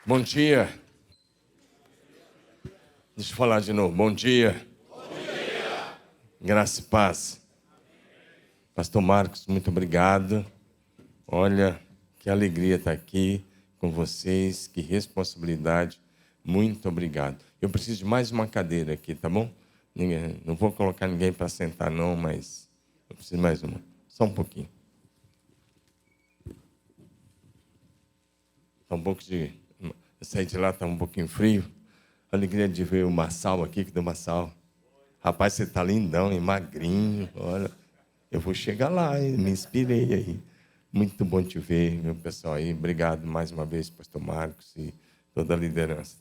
Bom dia. Deixa eu falar de novo. Bom dia. Bom dia. Graça e paz. Pastor Marcos, muito obrigado. Olha, que alegria estar aqui com vocês. Que responsabilidade. Muito obrigado. Eu preciso de mais uma cadeira aqui, tá bom? Não vou colocar ninguém para sentar não, mas eu preciso de mais uma. Só um pouquinho. Está um pouco de... Eu saí de lá, está um pouquinho frio. Alegria de ver o Marçal aqui, que deu Marçal. Rapaz, você está lindão e magrinho. Olha, eu vou chegar lá, me inspirei aí. Muito bom te ver, meu pessoal aí. Obrigado mais uma vez, pastor Marcos e toda a liderança.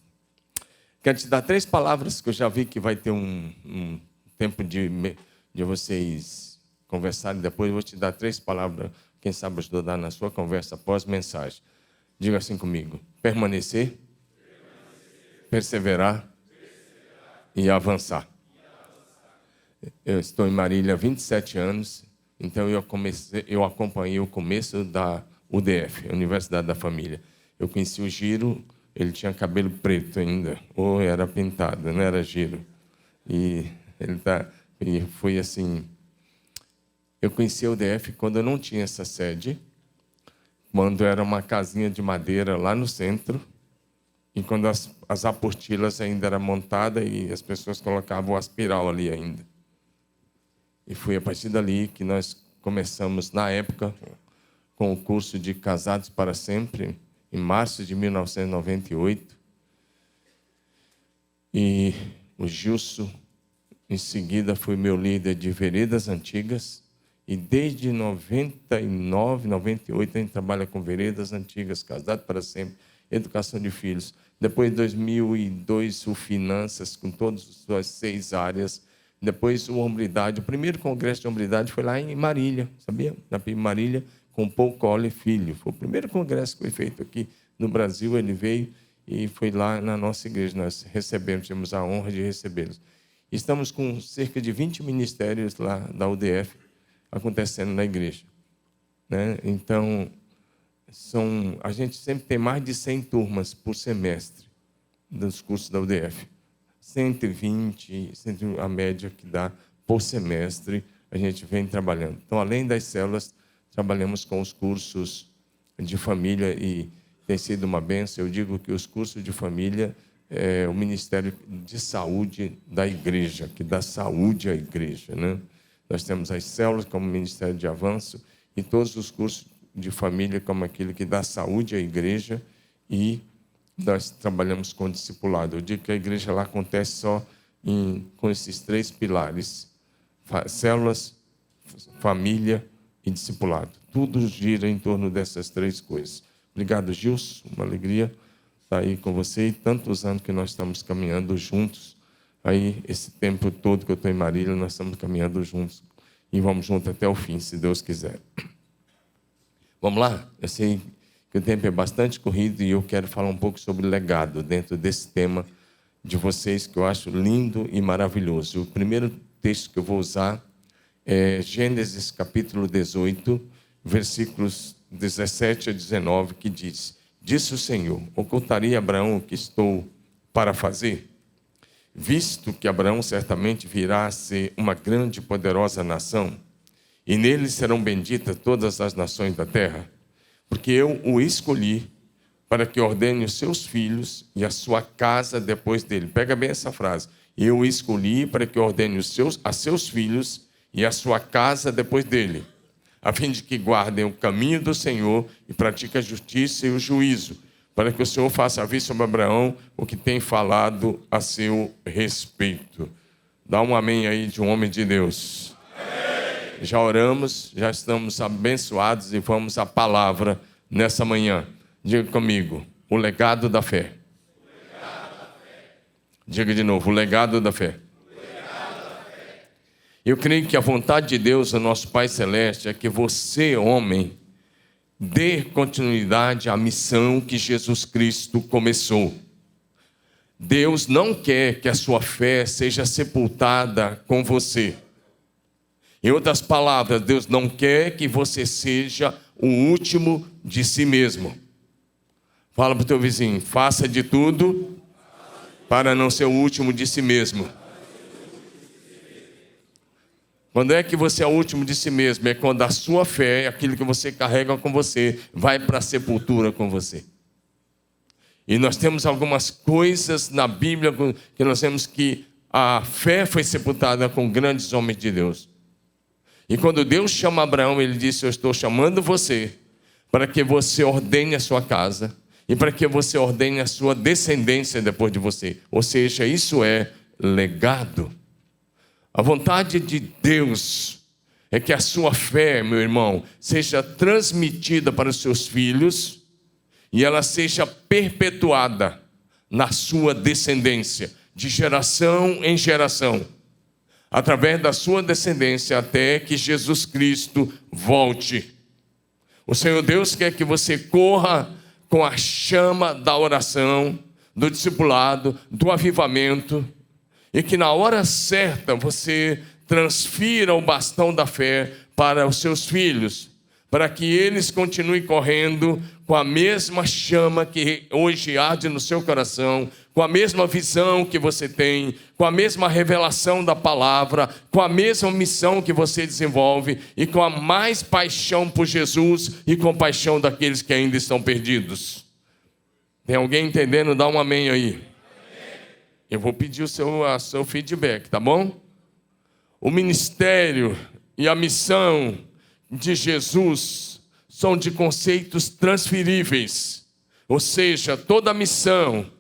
Quero te dar 3 palavras que eu já vi que vai ter um tempo de vocês conversarem. Depois eu vou te dar 3 palavras, quem sabe ajudar na sua conversa pós-mensagem. Diga assim comigo: permanecer, perseverar e avançar. Eu estou em Marília há 27 anos, então eu acompanhei o começo da UDF, Universidade da Família. Eu conheci o Giro, ele tinha cabelo preto ainda, ou era pintado, não era Giro. E foi assim. Eu conheci a UDF quando eu não tinha essa sede, quando era uma casinha de madeira lá no centro, e quando as apostilas ainda eram montadas e as pessoas colocavam o aspiral ali ainda. E foi a partir dali que nós começamos, na época, com o curso de Casados para Sempre, em março de 1998. E o Gilson, em seguida, foi meu líder de Veredas Antigas. E desde 99, 98, a gente trabalha com Veredas Antigas, Casados para Sempre, Educação de Filhos. Depois, em 2002, o Finanças, com todas as suas 6 áreas. Depois, o Hombridade. O primeiro congresso de Hombridade foi lá em Marília, sabia? Na Marília, com Paul Coller Filho. Foi o primeiro congresso que foi feito aqui no Brasil. Ele veio e foi lá na nossa igreja. Nós recebemos, tivemos a honra de recebê-los. Estamos com cerca de 20 ministérios lá da UDF acontecendo na igreja, né? Então, a gente sempre tem mais de 100 turmas por semestre dos cursos da UDF. 120, a média que dá por semestre, a gente vem trabalhando. Então, além das células, trabalhamos com os cursos de família e tem sido uma bênção. Eu digo que os cursos de família é o Ministério de Saúde da igreja, que dá saúde à igreja, né? Nós temos as células como Ministério de Avanço e todos os cursos de família como aquele que dá saúde à igreja, e nós trabalhamos com discipulado. Eu digo que a igreja lá acontece só com esses 3 pilares: células, família e discipulado. Tudo gira em torno dessas 3 coisas. Obrigado, Gilson. Uma alegria estar aí com você. E tantos anos que nós estamos caminhando juntos. Aí, esse tempo todo que eu estou em Marília, nós estamos caminhando juntos. E vamos juntos até o fim, se Deus quiser. Vamos lá? Eu sei que o tempo é bastante corrido e eu quero falar um pouco sobre legado dentro desse tema de vocês, que eu acho lindo e maravilhoso. O primeiro texto que eu vou usar é Gênesis capítulo 18, versículos 17 a 19, que diz: Disse o Senhor: ocultaria a Abraão o que estou para fazer? Visto que Abraão certamente virá a ser uma grande e poderosa nação, e nele serão benditas todas as nações da terra, porque eu o escolhi para que ordene os seus filhos e a sua casa depois dele. Pega bem essa frase. Eu o escolhi para que ordene a seus filhos e a sua casa depois dele, a fim de que guardem o caminho do Senhor e pratiquem a justiça e o juízo, para que o Senhor faça vir sobre Abraão o que tem falado a seu respeito. Dá um amém aí de um homem de Deus. Amém. Já oramos, já estamos abençoados e vamos à palavra nessa manhã. Diga comigo: o legado da fé. O legado da fé. Diga de novo: o legado da fé. O legado da fé. Eu creio que a vontade de Deus, o nosso Pai Celeste, é que você, homem, dê continuidade à missão que Jesus Cristo começou. Deus não quer que a sua fé seja sepultada com você. Em outras palavras, Deus não quer que você seja o último de si mesmo. Fala para o teu vizinho, faça de tudo para não ser o último de si mesmo. Quando é que você é o último de si mesmo? É quando a sua fé, aquilo que você carrega com você, vai para a sepultura com você. E nós temos algumas coisas na Bíblia que nós temos que a fé foi sepultada com grandes homens de Deus. E quando Deus chama Abraão, ele disse, eu estou chamando você para que você ordene a sua casa e para que você ordene a sua descendência depois de você. Ou seja, isso é legado. A vontade de Deus é que a sua fé, meu irmão, seja transmitida para os seus filhos e ela seja perpetuada na sua descendência, de geração em geração, através da sua descendência até que Jesus Cristo volte. O Senhor Deus quer que você corra com a chama da oração, do discipulado, do avivamento, e que na hora certa você transfira o bastão da fé para os seus filhos, para que eles continuem correndo com a mesma chama que hoje arde no seu coração, com a mesma visão que você tem, com a mesma revelação da palavra, com a mesma missão que você desenvolve e com a mais paixão por Jesus e compaixão daqueles que ainda estão perdidos. Tem alguém entendendo? Dá um amém aí. Eu vou pedir o seu feedback, tá bom? O ministério e a missão de Jesus são de conceitos transferíveis. Ou seja, toda a missão,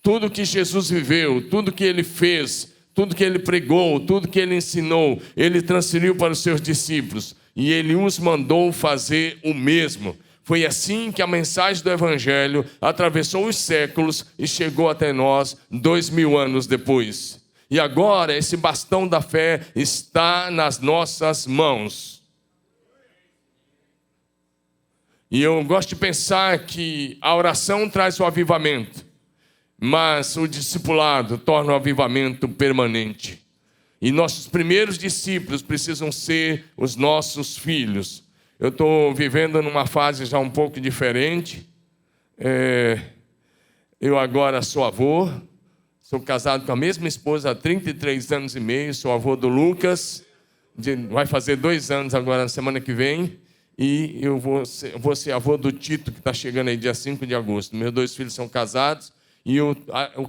tudo que Jesus viveu, tudo que ele fez, tudo que ele pregou, tudo que ele ensinou, ele transferiu para os seus discípulos e ele os mandou fazer o mesmo. Foi assim que a mensagem do Evangelho atravessou os séculos e chegou até nós 2000 anos depois. E agora esse bastão da fé está nas nossas mãos. E eu gosto de pensar que a oração traz o avivamento, mas o discipulado torna o avivamento permanente. E nossos primeiros discípulos precisam ser os nossos filhos. Eu estou vivendo numa fase já um pouco diferente. Eu agora sou avô, sou casado com a mesma esposa há 33 anos e meio, sou avô do Lucas, vai fazer 2 anos agora na semana que vem, e eu vou ser avô do Tito, que está chegando aí dia 5 de agosto. Meus 2 filhos são casados, e o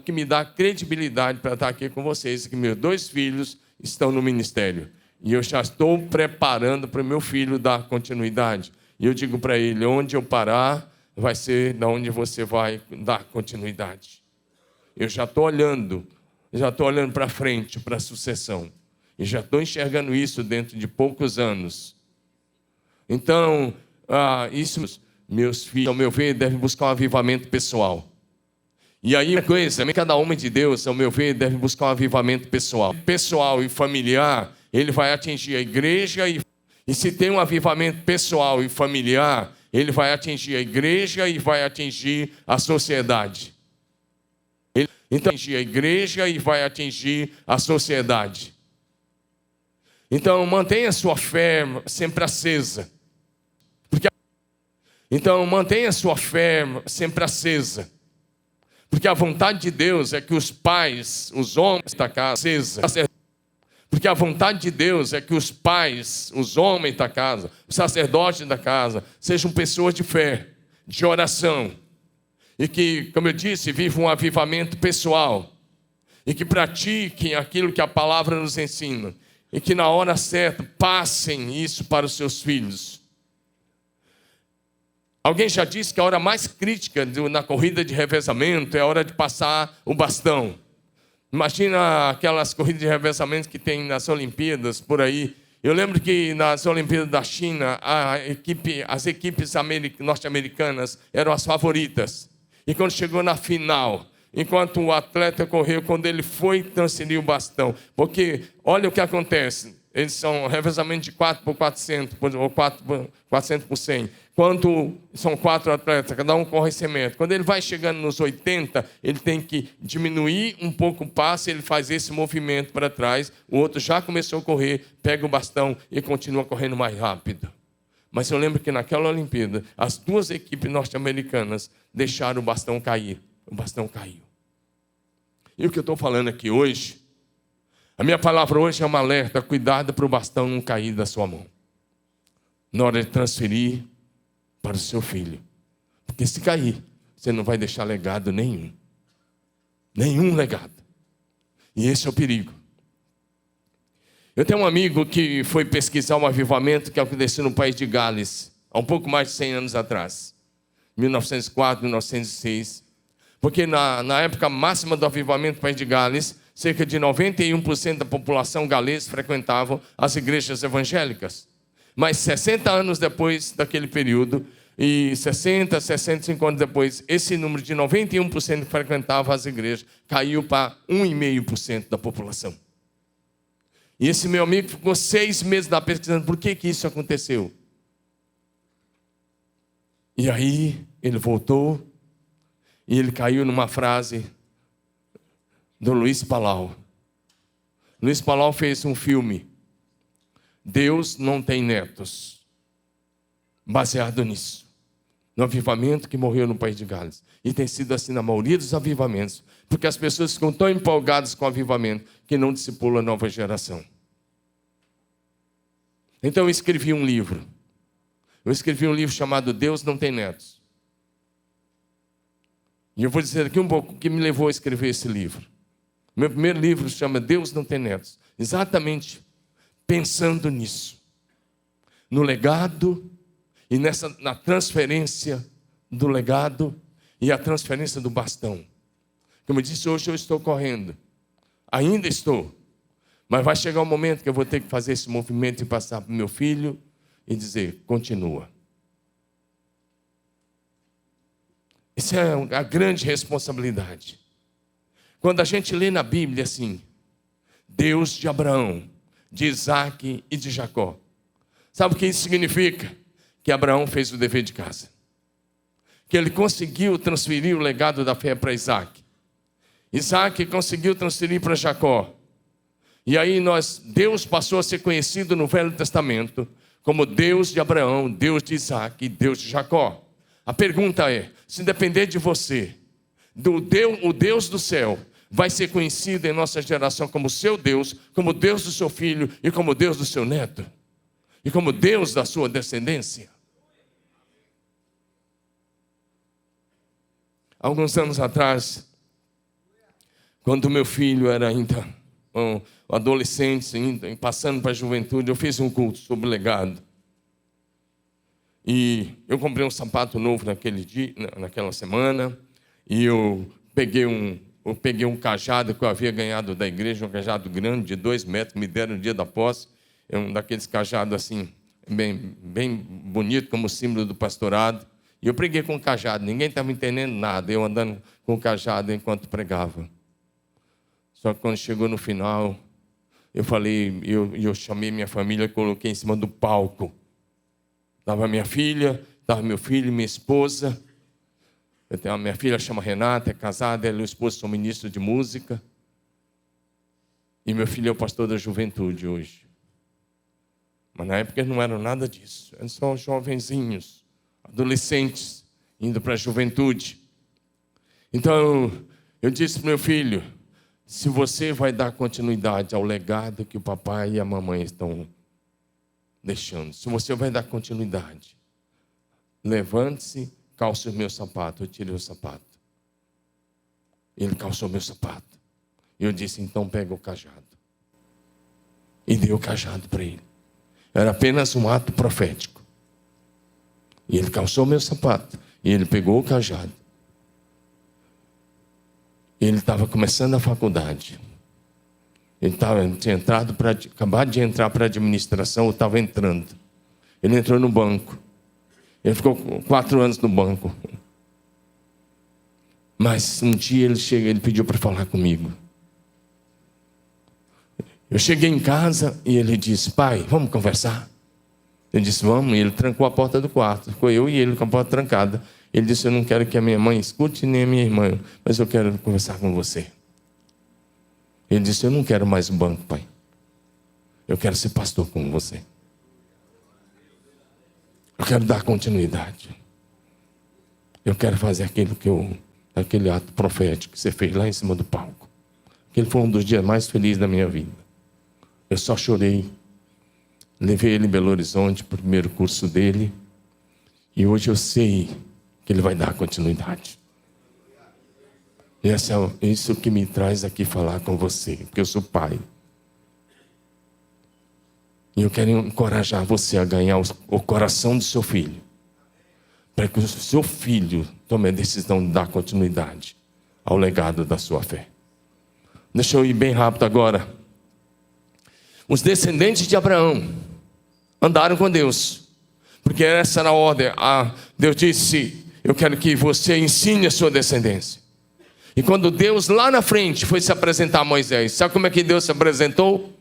que me dá credibilidade para estar aqui com vocês é que meus 2 filhos estão no ministério. E eu já estou preparando para o meu filho dar continuidade. E eu digo para ele, onde eu parar, vai ser da onde você vai dar continuidade. Eu já estou olhando para frente, para a sucessão. E já estou enxergando isso dentro de poucos anos. Então, meus filhos, ao meu ver, devem buscar um avivamento pessoal. E aí, cada homem de Deus, ao meu ver, deve buscar um avivamento pessoal. Pessoal e familiar, ele vai atingir a igreja e se tem um avivamento pessoal e familiar, ele vai atingir a igreja e vai atingir a sociedade. Então, atingir a igreja e vai atingir a sociedade. Então, mantenha a sua fé sempre acesa. Porque a vontade de Deus é que os pais, os homens da casa, porque a vontade de Deus é que os pais, os homens da casa, os sacerdotes da casa, sejam pessoas de fé, de oração, e que, como eu disse, vivam um avivamento pessoal, e que pratiquem aquilo que a palavra nos ensina, e que na hora certa passem isso para os seus filhos. Alguém já disse que a hora mais crítica na corrida de revezamento é a hora de passar o bastão. Imagina aquelas corridas de revezamento que tem nas Olimpíadas, por aí. Eu lembro que nas Olimpíadas da China, as equipes norte-americanas eram as favoritas. E quando chegou na final, enquanto o atleta correu, quando ele foi transferir o bastão, porque olha o que acontece, eles são revezamento de 4 por 400, ou 400 por 100. Quando são 4 atletas, cada um corre 100 metros. Quando ele vai chegando nos 80, ele tem que diminuir um pouco o passo, ele faz esse movimento para trás, o outro já começou a correr, pega o bastão e continua correndo mais rápido. Mas eu lembro que naquela Olimpíada, as duas equipes norte-americanas deixaram o bastão cair. O bastão caiu. E o que eu estou falando aqui hoje, a minha palavra hoje é um alerta: cuidado para o bastão não cair da sua mão na hora de transferir para o seu filho. Porque se cair, você não vai deixar legado nenhum. Nenhum legado. E esse é o perigo. Eu tenho um amigo que foi pesquisar um avivamento que aconteceu no país de Gales, há um pouco mais de 100 anos atrás, 1904, 1906. Porque na época máxima do avivamento do país de Gales, cerca de 91% da população galesa frequentavam as igrejas evangélicas. Mas 60 anos depois daquele período, e 65 anos depois, esse número de 91% que frequentava as igrejas caiu para 1,5% da população. E esse meu amigo ficou 6 meses lá pesquisando por que isso aconteceu. E aí ele voltou e ele caiu numa frase do Luiz Palau. Luiz Palau fez um filme, Deus Não Tem Netos, baseado nisso, no avivamento que morreu no país de Gales. E tem sido assim na maioria dos avivamentos, porque as pessoas ficam tão empolgadas com o avivamento que não discipulam a nova geração. Então eu escrevi um livro. Eu escrevi um livro chamado Deus Não Tem Netos. E eu vou dizer aqui um pouco o que me levou a escrever esse livro. Meu primeiro livro se chama Deus Não Tem Netos. Exatamente pensando nisso. No legado e na transferência do legado e a transferência do bastão. Como eu disse, hoje eu estou correndo. Ainda estou. Mas vai chegar um momento que eu vou ter que fazer esse movimento e passar para o meu filho e dizer, continua. Isso é a grande responsabilidade. Quando a gente lê na Bíblia assim, Deus de Abraão, de Isaac e de Jacó. Sabe o que isso significa? Que Abraão fez o dever de casa. Que ele conseguiu transferir o legado da fé para Isaac. Isaac conseguiu transferir para Jacó. E aí Deus passou a ser conhecido no Velho Testamento como Deus de Abraão, Deus de Isaac e Deus de Jacó. A pergunta é, se depender de você, o Deus do céu vai ser conhecido em nossa geração como seu Deus, como Deus do seu filho e como Deus do seu neto? E como Deus da sua descendência? Alguns anos atrás, quando meu filho era ainda um adolescente, ainda passando para a juventude, eu fiz um culto sobre legado. E eu comprei um sapato novo naquele dia, naquela semana, e eu peguei um cajado que eu havia ganhado da igreja, um cajado grande de 2 metros, me deram no dia da posse, um daqueles cajados assim, bem bonito, como símbolo do pastorado. E eu preguei com o cajado, ninguém estava entendendo nada, eu andando com o cajado enquanto pregava. Só que quando chegou no final, eu chamei minha família e coloquei em cima do palco. Estava minha filha, estava meu filho, minha esposa. A minha filha chama Renata, é casada, ela e o esposo são ministros de música. E meu filho é o pastor da juventude hoje. Mas na época não eram nada disso, eram só jovenzinhos, adolescentes, indo para a juventude. Então eu disse para meu filho, se você vai dar continuidade ao legado que o papai e a mamãe estão deixando, se você vai dar continuidade, levante-se, calce o meu sapato. Eu tirei o sapato. Ele calçou meu sapato. Eu disse, então pega o cajado. E dei o cajado para ele. Era apenas um ato profético. E ele calçou meu sapato. E ele pegou o cajado. Ele estava começando a faculdade. Ele tinha acabado de entrar para a administração, ou estava entrando. Ele entrou no banco. Ele ficou 4 anos no banco. Mas um dia ele pediu para falar comigo. Eu cheguei em casa e ele disse, pai, vamos conversar? Eu disse, vamos. E ele trancou a porta do quarto. Ficou eu e ele com a porta trancada. Ele disse, eu não quero que a minha mãe escute, nem a minha irmã, mas eu quero conversar com você. Ele disse, eu não quero mais um banco, pai. Eu quero ser pastor como você. Eu quero dar continuidade. Eu quero fazer aquele ato profético que você fez lá em cima do palco. Aquele foi um dos dias mais felizes da minha vida. Eu só chorei. Levei ele em Belo Horizonte para o primeiro curso dele. E hoje eu sei que ele vai dar continuidade. E isso que me traz aqui falar com você, porque eu sou pai. E eu quero encorajar você a ganhar o coração do seu filho, para que o seu filho tome a decisão de dar continuidade ao legado da sua fé. Deixa eu ir bem rápido agora. Os descendentes de Abraão andaram com Deus, porque essa era a ordem. Deus disse: eu quero que você ensine a sua descendência. E quando Deus lá na frente foi se apresentar a Moisés, sabe como é que Deus se apresentou?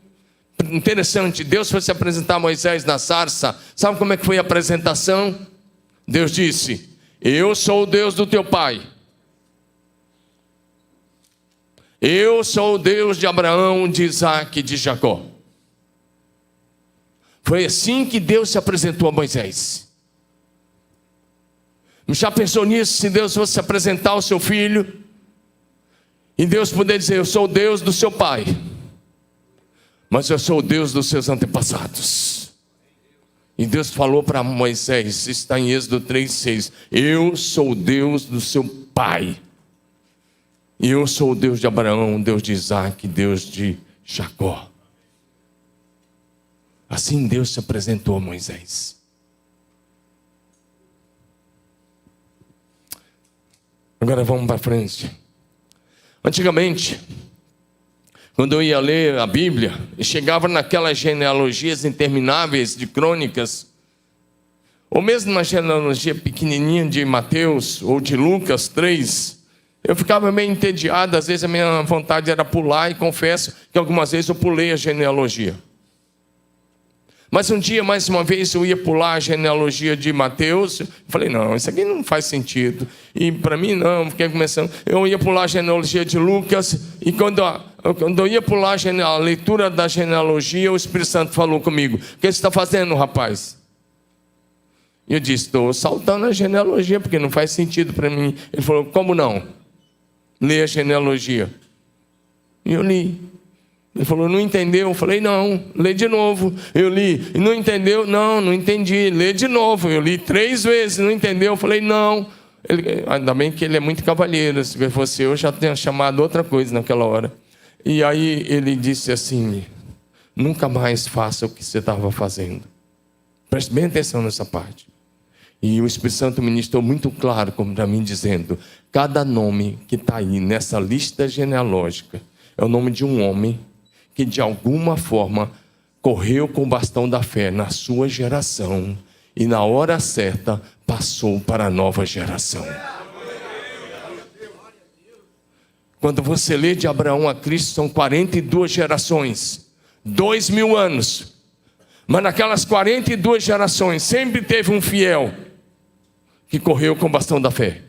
Interessante, Deus foi se apresentar a Moisés na sarça. Sabe como é que foi a apresentação? Deus disse: eu sou o Deus do teu pai. Eu sou o Deus de Abraão, de Isaac e de Jacó. Foi assim que Deus se apresentou a Moisés. Já pensou nisso? Se Deus fosse se apresentar ao seu filho, e Deus poder dizer: eu sou o Deus do seu pai, mas eu sou o Deus dos seus antepassados. E Deus falou para Moisés, está em Êxodo 3:6, eu sou o Deus do seu pai. E eu sou o Deus de Abraão, Deus de Isaac, Deus de Jacó. Assim Deus se apresentou a Moisés. Agora vamos para frente. Antigamente, quando eu ia ler a Bíblia, e chegava naquelas genealogias intermináveis de crônicas, ou mesmo na genealogia pequenininha de Mateus ou de Lucas 3, eu ficava meio entediado. Às vezes a minha vontade era pular, e confesso que algumas vezes eu pulei a genealogia. Mas um dia, mais uma vez, eu ia pular a genealogia de Mateus. Eu falei: não, isso aqui não faz sentido. E para mim não, fiquei começando. Eu ia pular a genealogia de Lucas. E quando eu ia pular a leitura da genealogia, o Espírito Santo falou comigo: o que você está fazendo, rapaz? E eu disse: estou saltando a genealogia, porque não faz sentido para mim. Ele falou: como não? Lê a genealogia. E eu li. Ele falou: não entendeu? Eu falei: não, lê de novo. Eu li. E não entendeu? Não entendi. Lê de novo. Eu li 3 vezes, não entendeu? Eu falei: não. Ainda bem que ele é muito cavalheiro. Se fosse eu já tinha chamado outra coisa naquela hora. E aí ele disse assim: nunca mais faça o que você estava fazendo. Preste bem atenção nessa parte. E o Espírito Santo ministrou muito claro para mim, dizendo: cada nome que está aí nessa lista genealógica é o nome de um homem que de alguma forma correu com o bastão da fé na sua geração e na hora certa passou para a nova geração. Quando você lê de Abraão a Cristo, são 42 gerações, 2000 anos. Mas naquelas 42 gerações sempre teve um fiel que correu com o bastão da fé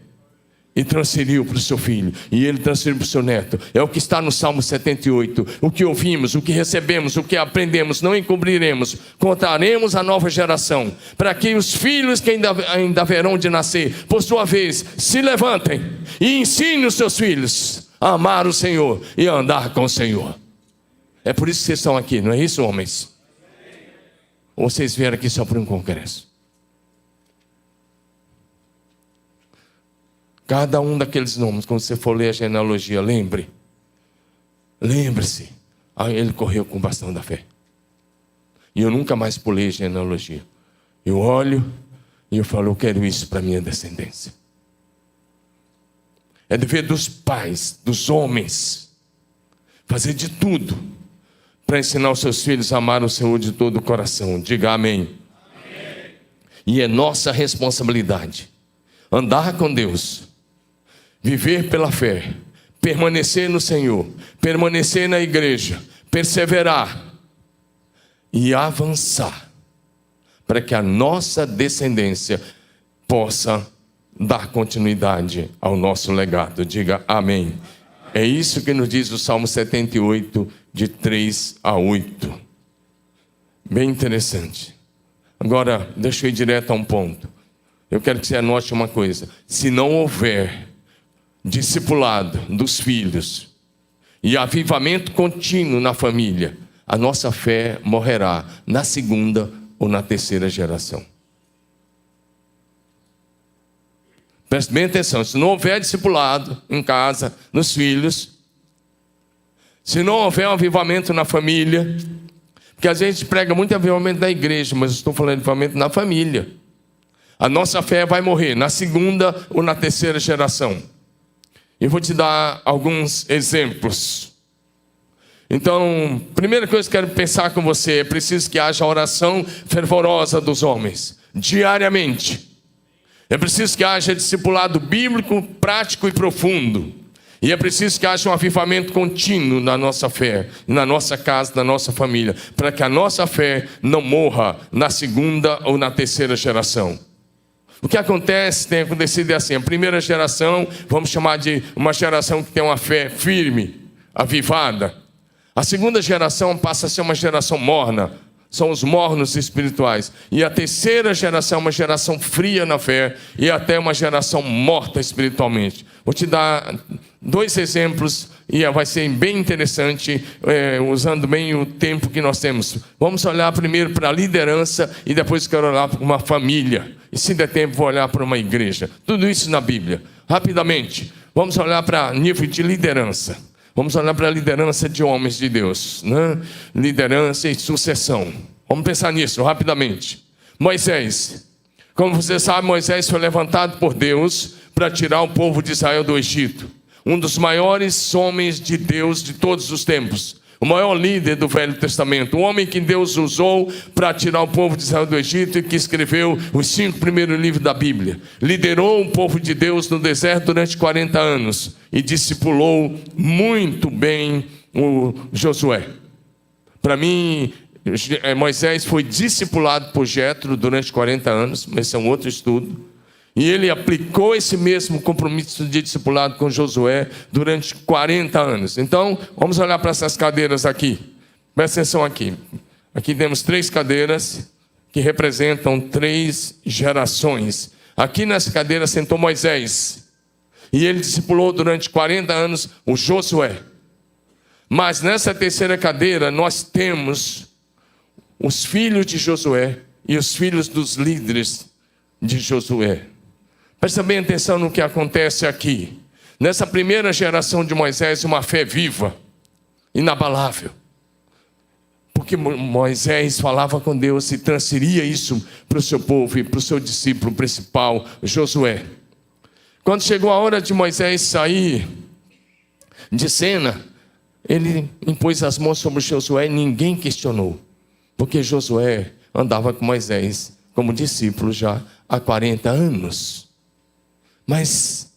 e transferiu para o seu filho, e ele transferiu para o seu neto. É o que está no Salmo 78. O que ouvimos, o que recebemos, o que aprendemos, não encobriremos, contaremos à nova geração, para que os filhos que ainda haverão de nascer, por sua vez, se levantem e ensinem os seus filhos a amar o Senhor e a andar com o Senhor. É por isso que vocês estão aqui, não é isso, homens? Ou vocês vieram aqui só para um congresso? Cada um daqueles nomes, quando você for ler a genealogia, lembre-se, ele correu com o bastão da fé. E eu nunca mais pulei a genealogia. Eu olho e eu falo: eu quero isso para a minha descendência. É dever dos pais, dos homens, fazer de tudo para ensinar os seus filhos a amar o Senhor de todo o coração. Diga amém. Amém. E é nossa responsabilidade andar com Deus, viver pela fé, permanecer no Senhor, permanecer na igreja, perseverar e avançar, para que a nossa descendência possa dar continuidade ao nosso legado. Diga amém. É isso que nos diz o Salmo 78, de 3 a 8. Bem interessante. Agora, deixa eu ir direto a um ponto. Eu quero que você anote uma coisa. Se não houver discipulado dos filhos e avivamento contínuo na família, a nossa fé morrerá na segunda ou na terceira geração. Preste bem atenção. Se não houver discipulado em casa, nos filhos, se não houver um avivamento na família, porque às vezes a gente prega muito avivamento na igreja, mas eu estou falando de avivamento na família, a nossa fé vai morrer na segunda ou na terceira geração. Eu vou te dar alguns exemplos. Então, primeira coisa que eu quero pensar com você, é preciso que haja oração fervorosa dos homens, diariamente. É preciso que haja discipulado bíblico, prático e profundo. E é preciso que haja um avivamento contínuo na nossa fé, na nossa casa, na nossa família, para que a nossa fé não morra na segunda ou na terceira geração. O que acontece, tem acontecido é assim: a primeira geração, vamos chamar de uma geração que tem uma fé firme, avivada. A segunda geração passa a ser uma geração morna, são os mornos espirituais. E a terceira geração é uma geração fria na fé e até uma geração morta espiritualmente. Vou te dar 2 exemplos e vai ser bem interessante, usando bem o tempo que nós temos. Vamos olhar primeiro para a liderança e depois quero olhar para uma família. E se der tempo, vou olhar para uma igreja. Tudo isso na Bíblia. Rapidamente, vamos olhar para nível de liderança. Vamos olhar para a liderança de homens de Deus, né? Liderança e sucessão. Vamos pensar nisso rapidamente. Moisés. Como você sabe, Moisés foi levantado por Deus para tirar o povo de Israel do Egito. Um dos maiores homens de Deus de todos os tempos. O maior líder do Velho Testamento. O homem que Deus usou para tirar o povo de Israel do Egito e que escreveu os 5 primeiros livros da Bíblia. Liderou o povo de Deus no deserto durante 40 anos. E discipulou muito bem o Josué. Para mim, Moisés foi discipulado por Jétro durante 40 anos. Mas esse é um outro estudo. E ele aplicou esse mesmo compromisso de discipulado com Josué durante 40 anos. Então, vamos olhar para essas cadeiras aqui. Presta atenção aqui. Aqui temos 3 cadeiras que representam 3 gerações. Aqui nessa cadeira sentou Moisés. E ele discipulou durante 40 anos o Josué. Mas nessa terceira cadeira nós temos os filhos de Josué e os filhos dos líderes de Josué. Presta bem atenção no que acontece aqui. Nessa primeira geração de Moisés, uma fé viva, inabalável. Porque Moisés falava com Deus e transferia isso para o seu povo e para o seu discípulo principal, Josué. Quando chegou a hora de Moisés sair de cena, ele impôs as mãos sobre Josué e ninguém questionou. Porque Josué andava com Moisés como discípulo já há 40 anos. Mas,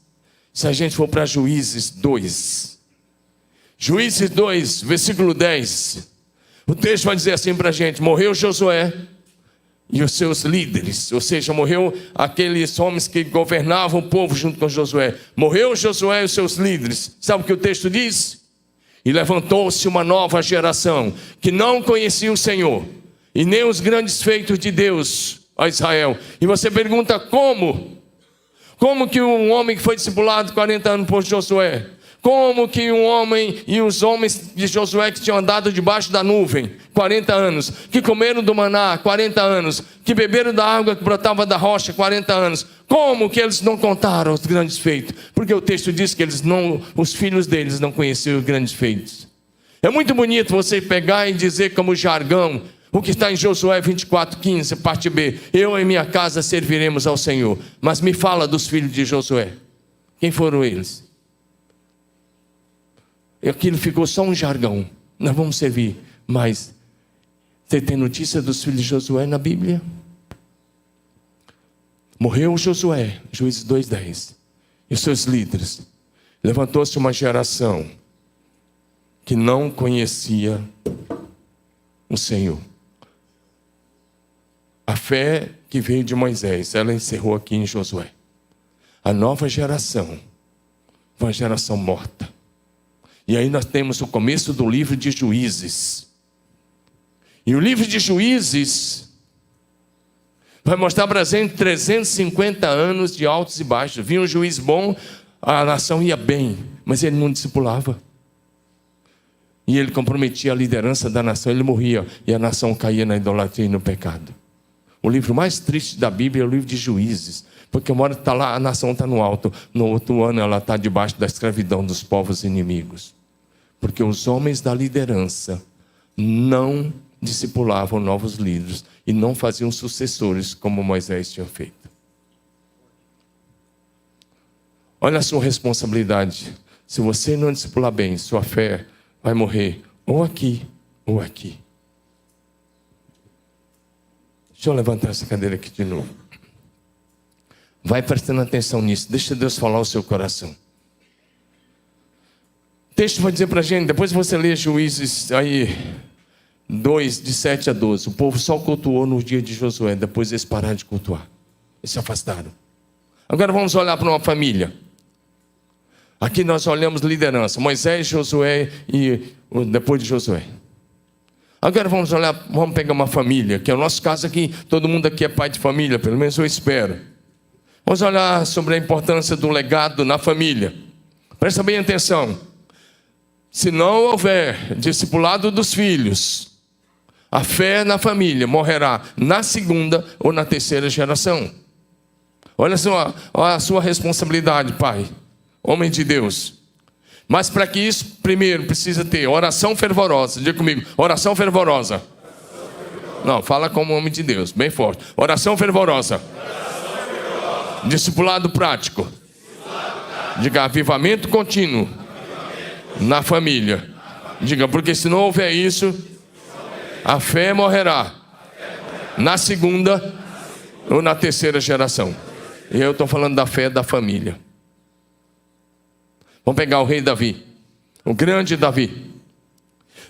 se a gente for para Juízes 2, Juízes 2, versículo 10, o texto vai dizer assim para a gente: morreu Josué e os seus líderes, ou seja, morreu aqueles homens que governavam o povo junto com Josué. Morreu Josué e os seus líderes. Sabe o que o texto diz? E levantou-se uma nova geração que não conhecia o Senhor e nem os grandes feitos de Deus a Israel. E você pergunta como? Como que um homem que foi discipulado 40 anos por Josué? Como que um homem e os homens de Josué que tinham andado debaixo da nuvem 40 anos, que comeram do maná 40 anos, que beberam da água que brotava da rocha 40 anos, como que eles não contaram os grandes feitos? Porque o texto diz que os filhos deles não conheciam os grandes feitos. É muito bonito você pegar e dizer como jargão, o que está em Josué 24:15, parte B: eu e minha casa serviremos ao Senhor. Mas me fala dos filhos de Josué. Quem foram eles? E aquilo ficou só um jargão. Nós vamos servir. Mas você tem notícia dos filhos de Josué na Bíblia? Morreu Josué, Juízes 2:10, e os seus líderes. Levantou-se uma geração que não conhecia o Senhor. A fé que veio de Moisés, ela encerrou aqui em Josué. A nova geração foi uma geração morta. E aí nós temos o começo do livro de Juízes. E o livro de Juízes Vai mostrar para a gente 350 anos de altos e baixos. Vinha um juiz bom, a nação ia bem, mas ele não discipulava. E ele comprometia a liderança da nação, ele morria, e a nação caía na idolatria e no pecado. O livro mais triste da Bíblia é o livro de Juízes, porque uma hora está lá, a nação está no alto, no outro ano ela está debaixo da escravidão dos povos inimigos. Porque os homens da liderança não discipulavam novos líderes e não faziam sucessores como Moisés tinha feito. Olha a sua responsabilidade. Se você não discipular bem, sua fé vai morrer ou aqui ou aqui. Deixa eu levantar essa cadeira aqui de novo. Vai prestando atenção nisso. Deixa Deus falar o seu coração. O texto vai dizer para a gente, depois você lê Juízes aí 2, de 7 a 12. O povo só cultuou no dia de Josué, depois eles pararam de cultuar. Eles se afastaram. Agora vamos olhar para uma família. Aqui nós olhamos liderança. Moisés, Josué e depois de Josué. Agora vamos pegar uma família, que é o nosso caso aqui. Todo mundo aqui é pai de família, pelo menos eu espero. Vamos olhar sobre a importância do legado na família. Presta bem atenção. Se não houver discipulado dos filhos, a fé na família morrerá na segunda ou na terceira geração. Olha a sua responsabilidade, pai, homem de Deus. Mas para que isso, primeiro, precisa ter oração fervorosa. Diga comigo, oração fervorosa. Não, fala como homem de Deus, bem forte. Oração fervorosa. Discipulado prático. Diga, avivamento contínuo na família. Diga, porque se não houver isso, a fé morrerá na segunda ou na terceira geração. E eu estou falando da fé da família. Vamos pegar o rei Davi, o grande Davi.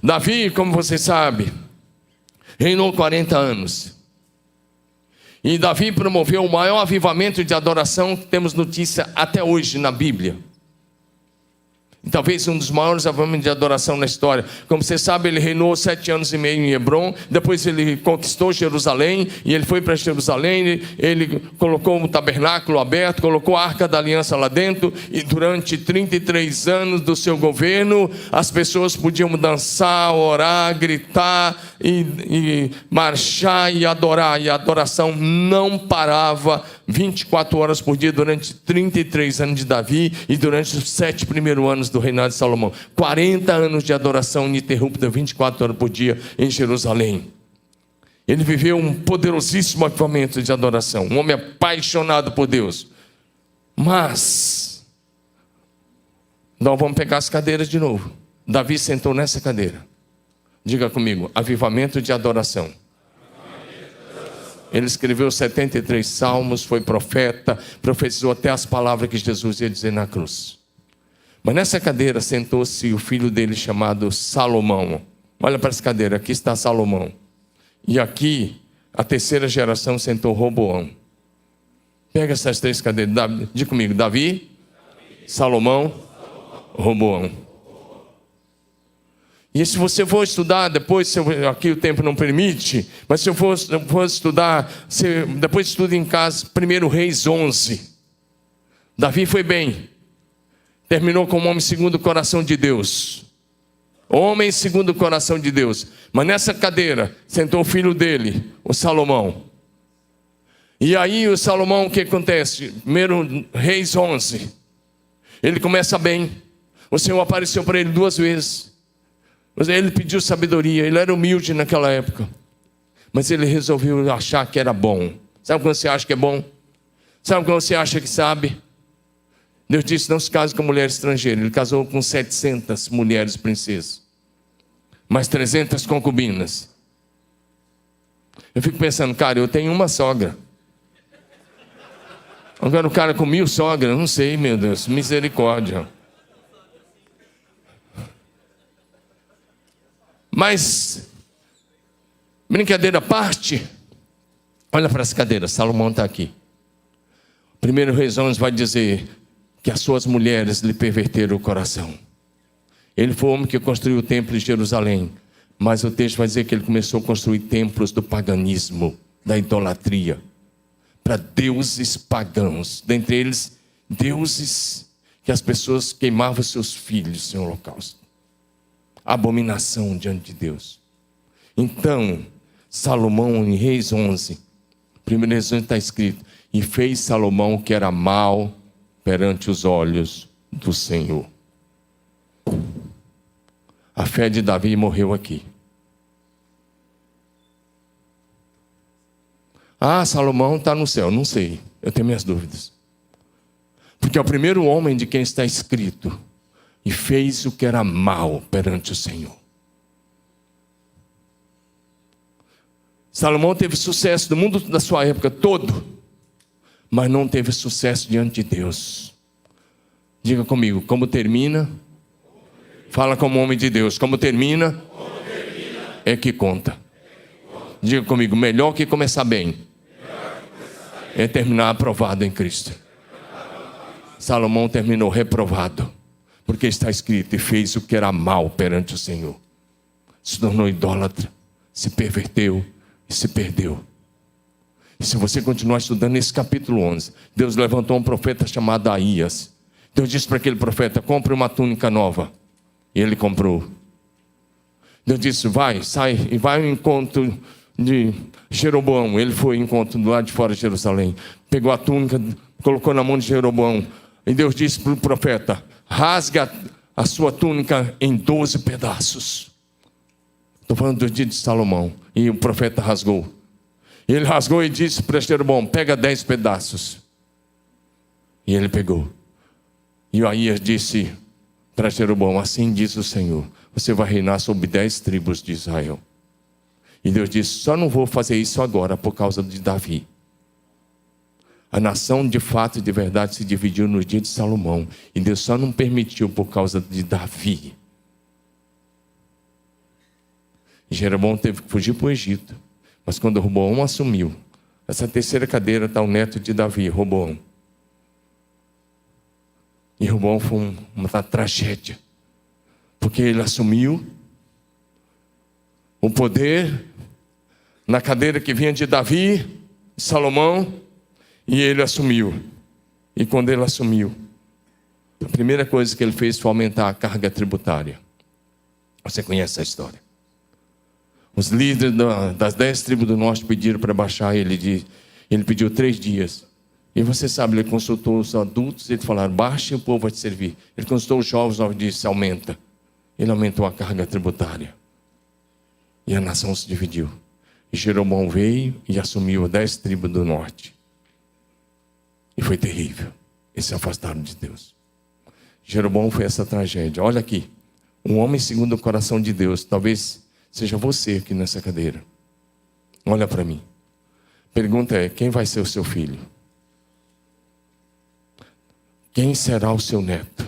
Davi, como você sabe, reinou 40 anos. E Davi promoveu o maior avivamento de adoração que temos notícia até hoje na Bíblia. E talvez um dos maiores avivamentos de adoração na história. Como você sabe, ele reinou 7 anos e meio em Hebrom. Depois ele conquistou Jerusalém. E ele foi para Jerusalém. Ele colocou um tabernáculo aberto. Colocou a Arca da Aliança lá dentro. E durante 33 anos do seu governo, as pessoas podiam dançar, orar, gritar e marchar e adorar. E a adoração não parava 24 horas por dia durante 33 anos de Davi e durante os 7 primeiros anos do reinado de Salomão. 40 anos de adoração ininterrupta, 24 horas por dia em Jerusalém. Ele viveu um poderosíssimo avivamento de adoração, um homem apaixonado por Deus. Mas, nós vamos pegar as cadeiras de novo. Davi sentou nessa cadeira. Diga comigo, avivamento de adoração. Ele escreveu 73 salmos, foi profeta, profetizou até as palavras que Jesus ia dizer na cruz. Mas nessa cadeira sentou-se o filho dele chamado Salomão. Olha para essa cadeira, aqui está Salomão. E aqui, a terceira geração sentou Roboão. Pega essas 3 cadeiras, diga comigo, Davi, Salomão, Roboão. E se você for estudar, depois, aqui o tempo não permite, mas se eu for estudar, depois estuda em casa, 1 Reis 11. Davi foi bem, terminou como homem segundo o coração de Deus. Homem segundo o coração de Deus. Mas nessa cadeira, sentou o filho dele, o Salomão. E aí o Salomão, o que acontece? 1 Reis 11. Ele começa bem. O Senhor apareceu para ele 2 vezes. Ele pediu sabedoria, ele era humilde naquela época. Mas ele resolveu achar que era bom. Sabe quando você acha que é bom? Sabe quando você acha que sabe? Deus disse, não se case com mulher estrangeira. Ele casou com 700 mulheres princesas. Mais 300 concubinas. Eu fico pensando, cara, eu tenho uma sogra. Agora o cara com 1000 sogras, não sei, meu Deus, misericórdia. Mas, brincadeira à parte, olha para essa cadeira, Salomão está aqui. 1 Reis 11 vai dizer que as suas mulheres lhe perverteram o coração. Ele foi o homem que construiu o templo de Jerusalém, mas o texto vai dizer que ele começou a construir templos do paganismo, da idolatria. para deuses pagãos. Dentre eles, deuses que as pessoas queimavam seus filhos em holocausto. Abominação diante de Deus. Então, Salomão, em Reis 11, 1 Reis 11 está escrito: e fez Salomão o que era mal perante os olhos do Senhor. A fé de Davi morreu aqui. Ah, Salomão está no céu. Não sei, eu tenho minhas dúvidas. Porque é o primeiro homem de quem está escrito: e fez o que era mal perante o Senhor. Salomão teve sucesso no mundo da sua época todo, mas não teve sucesso diante de Deus. Diga comigo, como termina? Fala como homem de Deus, como termina? É que conta. Diga comigo, melhor que começar bem é terminar aprovado em Cristo. Salomão terminou reprovado, porque está escrito: e fez o que era mal perante o Senhor. Se tornou idólatra, se perverteu e se perdeu. E se você continuar estudando esse capítulo 11, Deus levantou um profeta chamado Aías. Deus disse para aquele profeta: compre uma túnica nova. E ele comprou. Deus disse: vai, sai e vai ao encontro de Jeroboão. Ele foi ao encontro do lado de fora de Jerusalém. Pegou a túnica, colocou na mão de Jeroboão. E Deus disse para o profeta: rasga a sua túnica em 12 pedaços. Estou falando do dia de Salomão. E o profeta rasgou. Ele rasgou e disse para Jeroboão: pega 10 pedaços. E ele pegou. E Aías disse para Jeroboão: assim diz o Senhor, você vai reinar sobre 10 tribos de Israel. E Deus disse: só não vou fazer isso agora por causa de Davi. A nação de fato e de verdade se dividiu no dia de Salomão. E Deus só não permitiu por causa de Davi. E Jeroboão teve que fugir para o Egito. Mas quando Roboão assumiu, essa terceira cadeira está o neto de Davi, Roboão. E Roboão foi uma tragédia. Porque ele assumiu o poder na cadeira que vinha de Davi, de Salomão, e ele assumiu. E quando ele assumiu, a primeira coisa que ele fez foi aumentar a carga tributária. Você conhece a história. Os líderes das 10 tribos do norte pediram para baixar ele. Ele pediu 3 dias. E você sabe, ele consultou os adultos, eles falaram: baixe e o povo vai te servir. Ele consultou os jovens e disse: aumenta. Ele aumentou a carga tributária. E a nação se dividiu. E Jeroboão veio e assumiu as 10 tribos do norte. E foi terrível. Eles se afastaram de Deus. Jeroboão foi essa tragédia. Olha aqui. Um homem segundo o coração de Deus. Talvez seja você aqui nessa cadeira. Olha para mim. Pergunta é: quem vai ser o seu filho? Quem será o seu neto?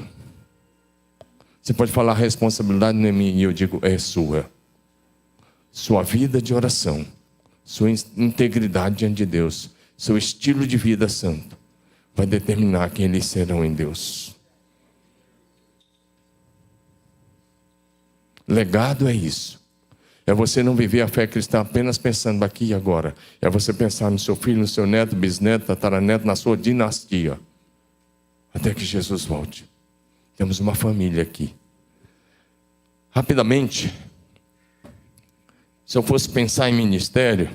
Você pode falar: a responsabilidade não é minha, e eu digo: é sua. Sua vida de oração, sua integridade diante de Deus, seu estilo de vida santo, vai determinar quem eles serão em Deus. Legado é isso. É você não viver a fé cristã apenas pensando aqui e agora. É você pensar no seu filho, no seu neto, bisneto, tataraneto, na sua dinastia. Até que Jesus volte. Temos uma família aqui. Rapidamente, se eu fosse pensar em ministério,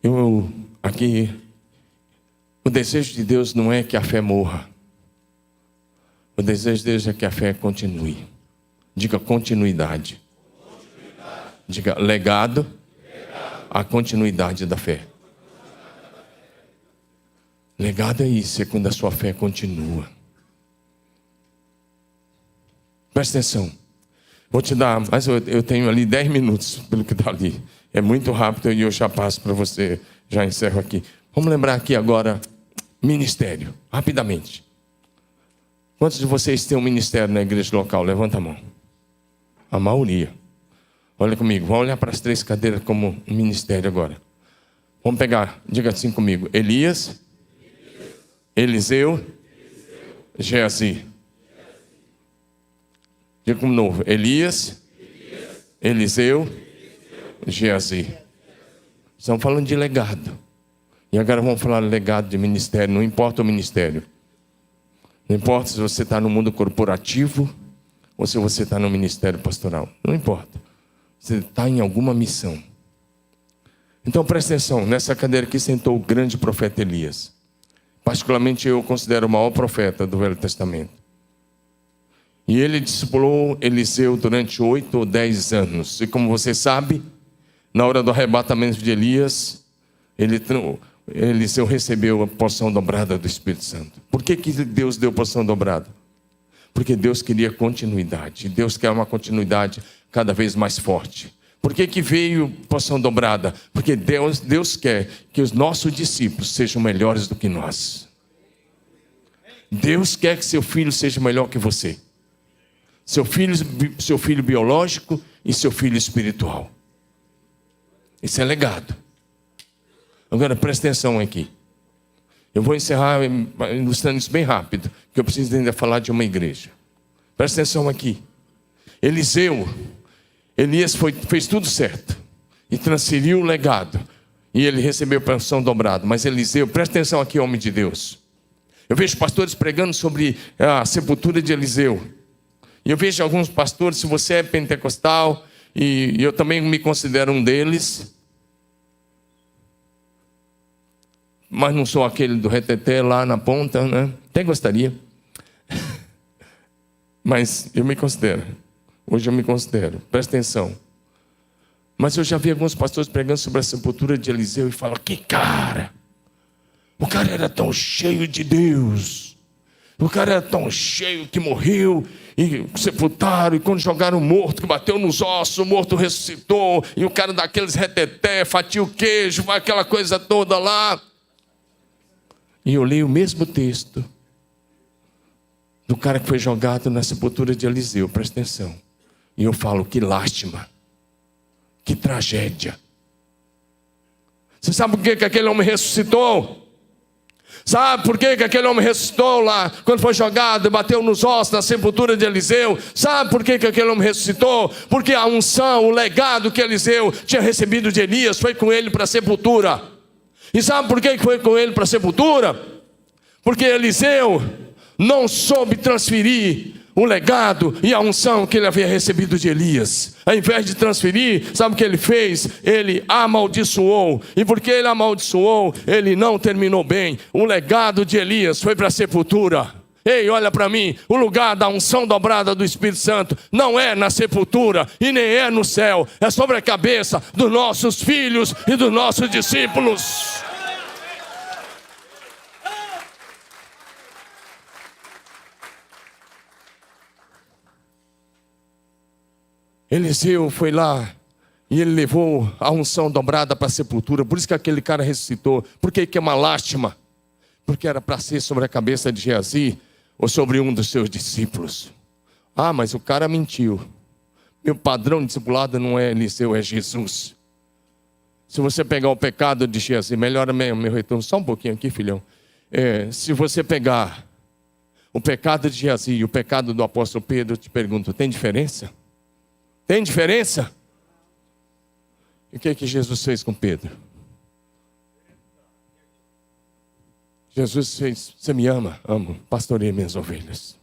o desejo de Deus não é que a fé morra. O desejo de Deus é que a fé continue. Diga continuidade. Diga legado, a continuidade da fé. Legado é isso, é quando a sua fé continua. Presta atenção. Vou te dar, mas eu tenho ali 10 minutos pelo que está ali. É muito rápido e eu já passo para você, já encerro aqui. Vamos lembrar aqui agora, ministério, rapidamente. Quantos de vocês têm um ministério na igreja local? Levanta a mão. A maioria. Olha comigo, vamos olhar para as 3 cadeiras como um ministério agora. Vamos pegar, diga assim comigo: Elias, Eliseu, Geazi. Diga como novo: Elias, Eliseu, Geazi. Estamos falando de legado. E agora vamos falar legado de ministério. Não importa o ministério. Não importa se você está no mundo corporativo ou se você está no ministério pastoral. Não importa. Você está em alguma missão. Então presta atenção. Nessa cadeira aqui sentou o grande profeta Elias. Particularmente eu considero o maior profeta do Velho Testamento. E ele discipulou Eliseu durante 8 ou 10 anos. E como você sabe, na hora do arrebatamento de Elias, Eliseu recebeu a porção dobrada do Espírito Santo. Por que Deus deu porção dobrada? Porque Deus queria continuidade. Deus quer uma continuidade cada vez mais forte. Por que veio porção dobrada? Porque Deus quer que os nossos discípulos sejam melhores do que nós. Deus quer que seu filho seja melhor que você. Seu filho biológico e seu filho espiritual. Isso é legado. Agora presta atenção aqui. Eu vou encerrar ilustrando isso bem rápido, porque eu preciso ainda falar de uma igreja. Presta atenção aqui. Elias fez tudo certo e transferiu o legado. E ele recebeu porção dobrada. Mas Eliseu, presta atenção aqui, homem de Deus. Eu vejo pastores pregando sobre a sepultura de Eliseu. E eu vejo alguns pastores, se você é pentecostal, e eu também me considero um deles, mas não sou aquele do reteté lá na ponta, né? Até gostaria. Mas eu me considero. Hoje eu me considero. Presta atenção. Mas eu já vi alguns pastores pregando sobre a sepultura de Eliseu e falam, que cara! O cara era tão cheio de Deus. O cara era tão cheio que morreu e sepultaram. E quando jogaram o morto, que bateu nos ossos, o morto ressuscitou. E o cara daqueles reteté, fatia o queijo, vai aquela coisa toda lá. E eu leio o mesmo texto do cara que foi jogado na sepultura de Eliseu. Presta atenção. E eu falo, que lástima. Que tragédia. Você sabe por que aquele homem ressuscitou? Sabe por que aquele homem ressuscitou lá, quando foi jogado e bateu nos ossos na sepultura de Eliseu? Sabe por que aquele homem ressuscitou? Porque a unção, o legado que Eliseu tinha recebido de Elias foi com ele para a sepultura. E sabe por que foi com ele para a sepultura? Porque Eliseu não soube transferir o legado e a unção que ele havia recebido de Elias. Ao invés de transferir, sabe o que ele fez? Ele amaldiçoou. E porque ele amaldiçoou, ele não terminou bem. O legado de Elias foi para a sepultura. Ei, olha para mim, o lugar da unção dobrada do Espírito Santo não é na sepultura e nem é no céu. É sobre a cabeça dos nossos filhos e dos nossos discípulos. Eliseu foi lá e ele levou a unção dobrada para a sepultura. Por isso que aquele cara ressuscitou. Por que é uma lástima? Porque era para ser sobre a cabeça de Geazi ou sobre um dos seus discípulos. Ah, mas o cara mentiu. Meu padrão de discipulado não é Eliseu, é Jesus. Se você pegar o pecado de Geazi, melhora meu retorno só um pouquinho aqui, filhão. Se você pegar o pecado de Geazi e o pecado do apóstolo Pedro, eu te pergunto, tem diferença? Tem diferença? E o que Jesus fez com Pedro? Jesus fez, você me ama? Amo, pastoreie minhas ovelhas.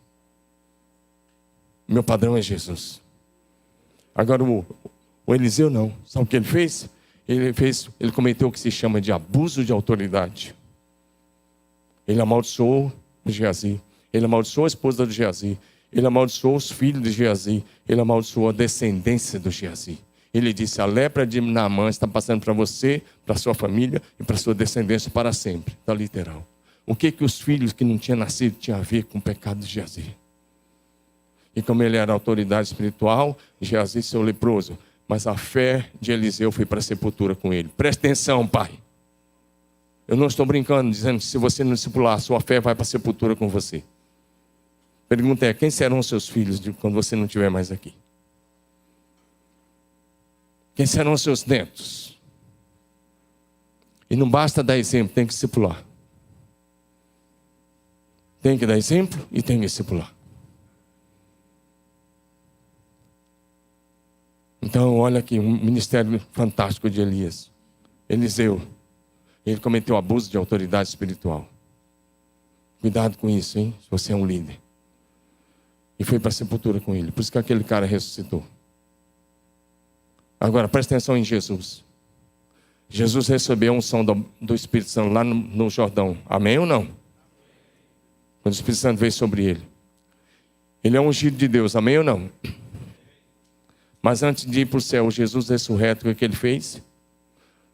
Meu padrão é Jesus. Agora o Eliseu não. Sabe o que ele fez? Ele cometeu o que se chama de abuso de autoridade. Ele amaldiçoou Geazi. Ele amaldiçoou a esposa de Geazi. Ele amaldiçoou os filhos de Geazi. Ele amaldiçoou a descendência do Geazi. Ele disse, a lepra de Naamã está passando para você, para sua família e para sua descendência para sempre. Está literal. O que os filhos que não tinham nascido tinham a ver com o pecado de Geazi? E como ele era autoridade espiritual, Geazi seu leproso. Mas a fé de Eliseu foi para a sepultura com ele. Presta atenção, pai. Eu não estou brincando, dizendo que se você não discipular, sua fé vai para a sepultura com você. Pergunta é, quem serão os seus filhos quando você não estiver mais aqui? Quem serão os seus netos? E não basta dar exemplo, tem que discipular. Tem que dar exemplo e tem que discipular. Então, olha aqui, um ministério fantástico de Elias. Eliseu. Ele cometeu abuso de autoridade espiritual. Cuidado com isso, hein? Se você é um líder. E foi para a sepultura com ele. Por isso que aquele cara ressuscitou. Agora, presta atenção em Jesus. Jesus recebeu a unção do Espírito Santo lá no Jordão. Amém ou não? Quando o Espírito Santo veio sobre ele. Ele é um ungido de Deus. Amém ou não? Mas antes de ir para o céu, Jesus ressurreto, o que ele fez?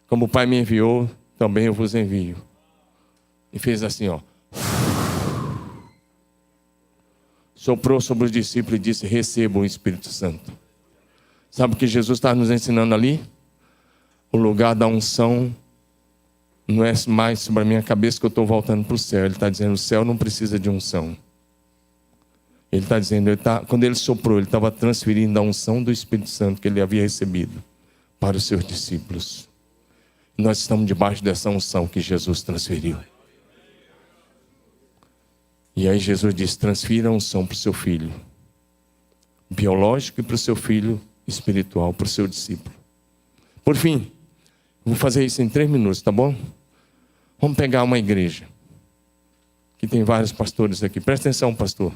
Como o Pai me enviou, também eu vos envio. E fez assim, ó. Soprou sobre os discípulos e disse: recebam o Espírito Santo. Sabe o que Jesus está nos ensinando ali? O lugar da unção não é mais sobre a minha cabeça que eu estou voltando para o céu. Ele está dizendo: o céu não precisa de unção. Ele está dizendo, quando ele soprou, ele estava transferindo a unção do Espírito Santo que ele havia recebido para os seus discípulos. E nós estamos debaixo dessa unção que Jesus transferiu. E aí Jesus diz: transfira a unção para o seu filho biológico e para o seu filho espiritual, para o seu discípulo. Por fim, vou fazer isso em 3 minutos, tá bom? Vamos pegar uma igreja, que tem vários pastores aqui. Presta atenção, pastor.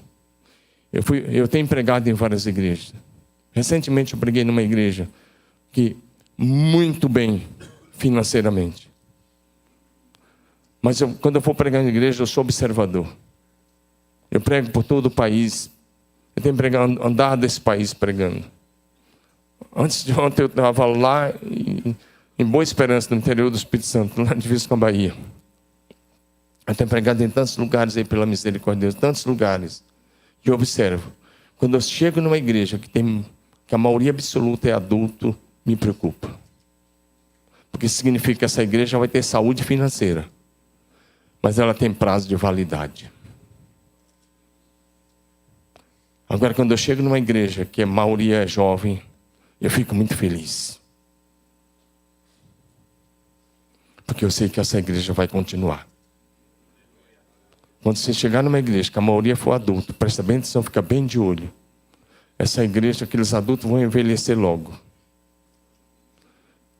Eu tenho pregado em várias igrejas. Recentemente eu preguei numa igreja que muito bem financeiramente. Mas quando eu for pregar na igreja, eu sou observador. Eu prego por todo o país. Eu tenho andado desse país pregando. Antes de ontem eu estava lá em Boa Esperança, no interior do Espírito Santo, lá de divisa com a Bahia. Eu tenho pregado em tantos lugares aí pela misericórdia de Deus, tantos lugares. E eu observo, quando eu chego numa igreja que a maioria absoluta é adulto, me preocupa. Porque isso significa que essa igreja vai ter saúde financeira, mas ela tem prazo de validade. Agora, quando eu chego numa igreja que a maioria é jovem, eu fico muito feliz. Porque eu sei que essa igreja vai continuar. Quando você chegar numa igreja que a maioria for adulto, presta bem atenção, fica bem de olho. Essa igreja, aqueles adultos vão envelhecer logo.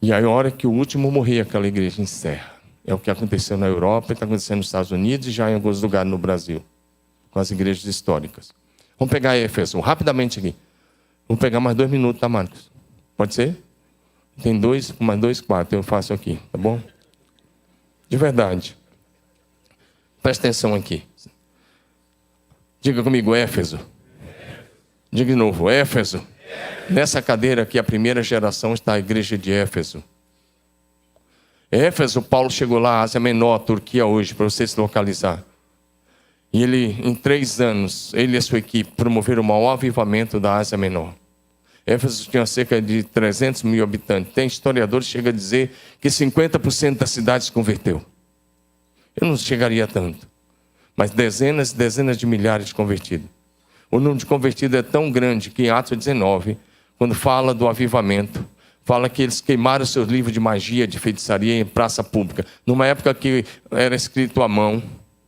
E aí, a hora que o último morrer, aquela igreja encerra. É o que aconteceu na Europa, está acontecendo nos Estados Unidos e já em alguns lugares no Brasil, com as igrejas históricas. Vamos pegar Éfeso, rapidamente aqui. Vamos pegar mais 2 minutos, tá, Marcos? Pode ser? Tem mais 2, 4, eu faço aqui, tá bom? De verdade. Presta atenção aqui. Diga comigo, Éfeso. Diga de novo, Éfeso. Nessa cadeira aqui, a primeira geração está a igreja de Éfeso. Éfeso, Paulo chegou lá, Ásia Menor, Turquia hoje, para você se localizar. E ele, em 3 anos, ele e a sua equipe promoveram o maior avivamento da Ásia Menor. Éfeso tinha cerca de 300 mil habitantes. Tem historiadores que chegam a dizer que 50% da cidade se converteu. Eu não chegaria a tanto, mas dezenas e dezenas de milhares de convertidos. O número de convertidos é tão grande que em Atos 19, quando fala do avivamento, fala que eles queimaram seus livros de magia, de feitiçaria em praça pública. Numa época que era escrito à mão,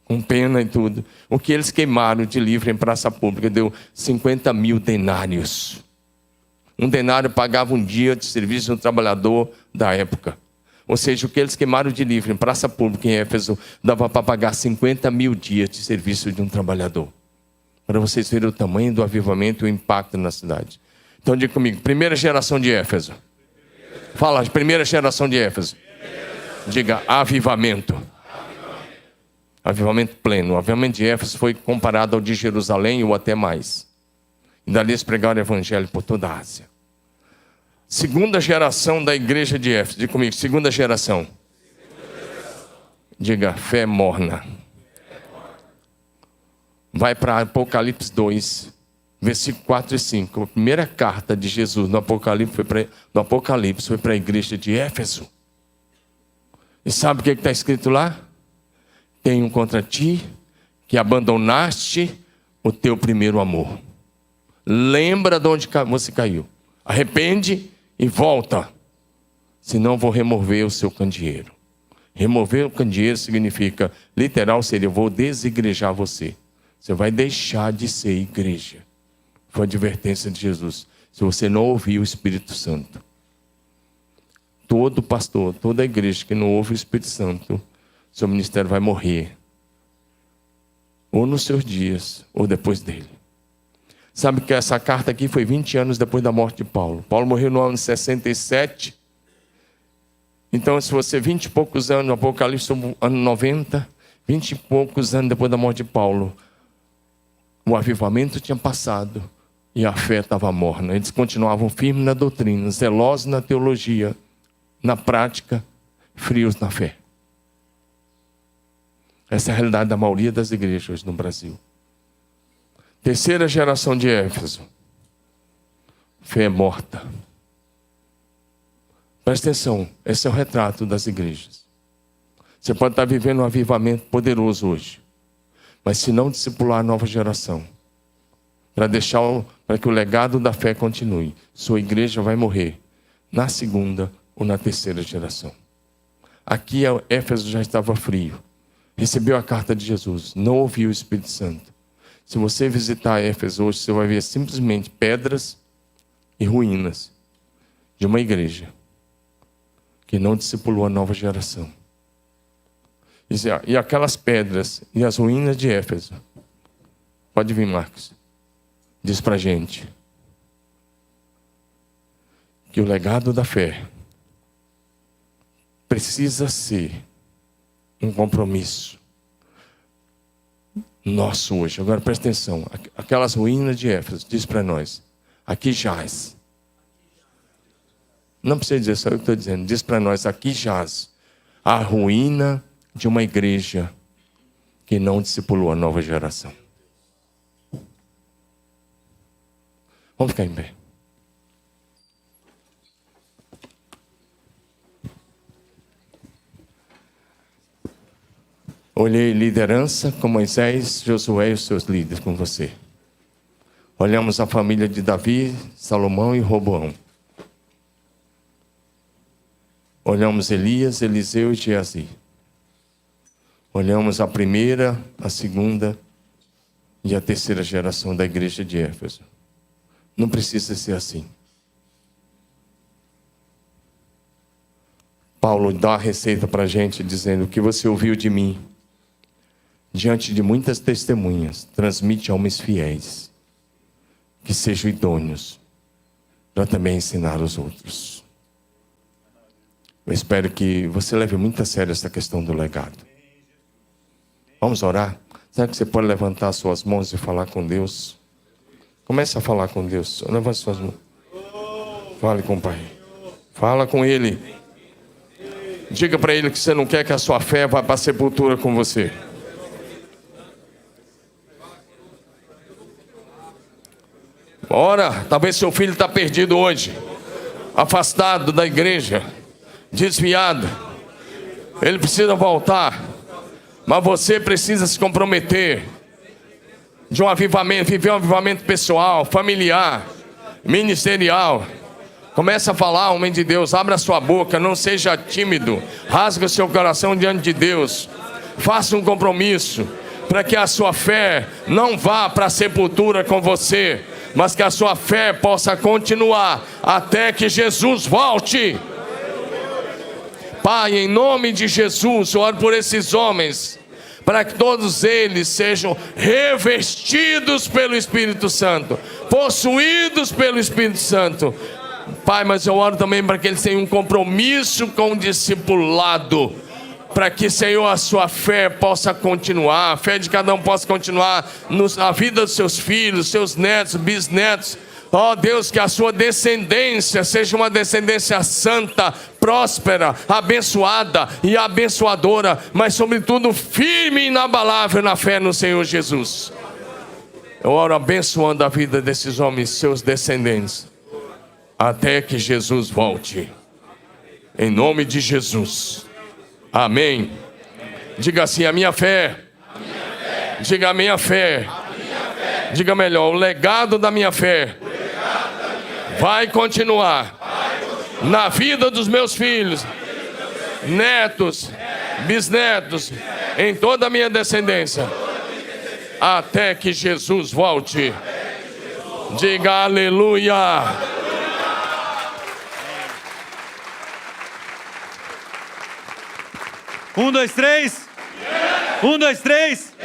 com pena e tudo. O que eles queimaram de livro em praça pública deu 50 mil denários. Um denário pagava um dia de serviço de um trabalhador da época. Ou seja, o que eles queimaram de livro em praça pública em Éfeso dava para pagar 50 mil dias de serviço de um trabalhador. Para vocês verem o tamanho do avivamento e o impacto na cidade. Então diga comigo, primeira geração de Éfeso. Fala, primeira geração de Éfeso. Diga, avivamento. Avivamento pleno. O avivamento de Éfeso foi comparado ao de Jerusalém ou até mais. E dali eles pregaram o evangelho por toda a Ásia. Segunda geração da igreja de Éfeso. Diga comigo, segunda geração. Diga, fé morna. Vai para Apocalipse 2, versículo 4 e 5. A primeira carta de Jesus no Apocalipse foi para a igreja de Éfeso. E sabe o que está escrito lá? Tenho contra ti que abandonaste o teu primeiro amor. Lembra de onde você caiu. Arrepende e volta. Senão vou remover o seu candeeiro. Remover o candeeiro significa, literal seria, vou desigrejar você. Você vai deixar de ser igreja. Foi a advertência de Jesus. Se você não ouvir o Espírito Santo. todo pastor, toda igreja que não ouve o Espírito Santo, seu ministério vai morrer. Ou nos seus dias, ou depois dele. Sabe que essa carta aqui foi 20 anos depois da morte de Paulo. Paulo morreu no ano 67. Então, se você 20 e poucos anos, no Apocalipse, no ano 90, 20 e poucos anos depois da morte de Paulo, o avivamento tinha passado e a fé estava morna. Eles continuavam firmes na doutrina, zelosos na teologia, na prática, frios na fé. Essa é a realidade da maioria das igrejas hoje no Brasil. Terceira geração de Éfeso. Fé morta. Presta atenção, esse é o retrato das igrejas. Você pode estar vivendo um avivamento poderoso hoje, mas se não discipular a nova geração, para que o legado da fé continue, sua igreja vai morrer na segunda ou na terceira geração. Aqui Éfeso já estava frio. Recebeu a carta de Jesus, não ouviu o Espírito Santo. Se você visitar Éfeso hoje, você vai ver simplesmente pedras e ruínas de uma igreja que não discipulou a nova geração. E aquelas pedras e as ruínas de Éfeso, pode vir, Marcos, diz para a gente que o legado da fé precisa ser um compromisso nosso hoje. Agora presta atenção, aquelas ruínas de Éfeso, diz para nós, aqui jaz. Não precisa dizer, só eu que estou dizendo, diz para nós, aqui jaz a ruína de uma igreja que não discipulou a nova geração. Vamos ficar em pé. Olhei liderança com Moisés, Josué e os seus líderes com você. Olhamos a família de Davi, Salomão e Roboão. Olhamos Elias, Eliseu e Geazi. Olhamos a primeira, a segunda e a terceira geração da igreja de Éfeso. Não precisa ser assim. Paulo dá a receita para a gente, dizendo: o que você ouviu de mim, diante de muitas testemunhas, transmite a homens fiéis, que sejam idôneos, para também ensinar os outros. Eu espero que você leve muito a sério essa questão do legado. Vamos orar? Será que você pode levantar suas mãos e falar com Deus? Comece a falar com Deus. Levante suas mãos. Fale com o Pai. Fala com Ele. Diga para Ele que você não quer que a sua fé vá para a sepultura com você. Ora, talvez seu filho está perdido hoje, afastado da igreja, desviado. Ele precisa voltar, mas você precisa se comprometer de um avivamento, viver um avivamento pessoal, familiar, ministerial. Começa a falar, homem de Deus, abra sua boca, não seja tímido, rasga seu coração diante de Deus, faça um compromisso, para que a sua fé não vá para a sepultura com você, mas que a sua fé possa continuar até que Jesus volte. Pai, em nome de Jesus, eu oro por esses homens, para que todos eles sejam revestidos pelo Espírito Santo, possuídos pelo Espírito Santo. Pai, mas eu oro também para que eles tenham um compromisso com o discipulado, para que, Senhor, a sua fé possa continuar, a fé de cada um possa continuar na vida dos seus filhos, seus netos, bisnetos. Ó Deus, que a sua descendência seja uma descendência santa, próspera, abençoada e abençoadora, mas sobretudo firme e inabalável na fé no Senhor Jesus. Eu oro abençoando a vida desses homens, seus descendentes, até que Jesus volte. Em nome de Jesus. Amém. Diga assim: a minha fé. Diga: a minha fé. Diga melhor: o legado da minha fé vai continuar na vida dos meus filhos, netos, bisnetos, em toda a minha descendência, até que Jesus volte. Diga aleluia. 1, 2, 3. 1, 2, 3.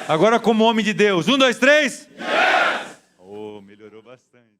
Agora como homem de Deus. 1, 2, 3. Oh, melhorou bastante.